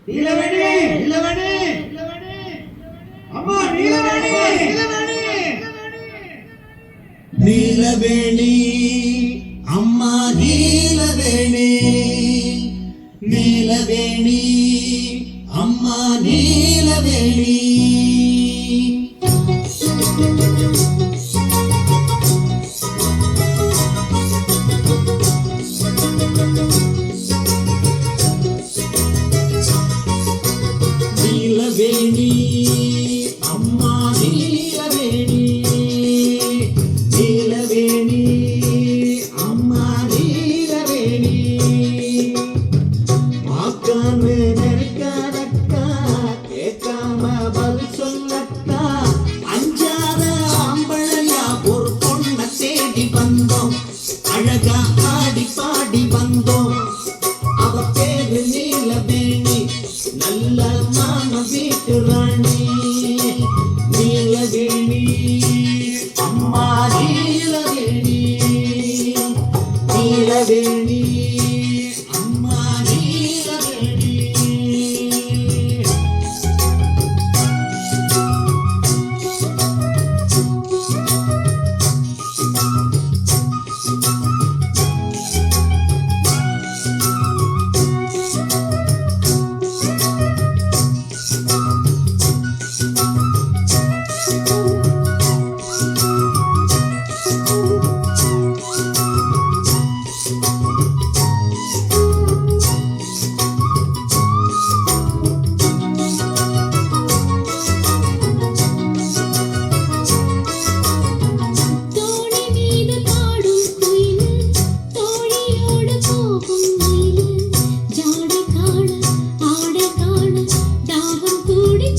நீலவேணி நீலவேணி அம்மா நீலவேணி நீலவேணி நீலவேணி அம்மா நீலவேணி நீலவேணி அம்மா நீலவேணி நீலவேணி அம்மா நீலவேணி நீலவேணி அம்மா நீலவேணி மாக்கான்னு நினைக்காதக்கா கேட்காம பதில் சொல்லக்கா அஞ்சாத ஆம்பளையா ஒரு பொண்ணை தேடி வந்தோம் அழகா ஆடி பாடி வந்தோம் அவ பேரு நீலவேணி நல்ல மாம வீட்டு ராணி நீலவேணி அம்மா நீலவேணி நீலவேணி அம்மா நீலவேணி ஆடை காண தாகம் கூடி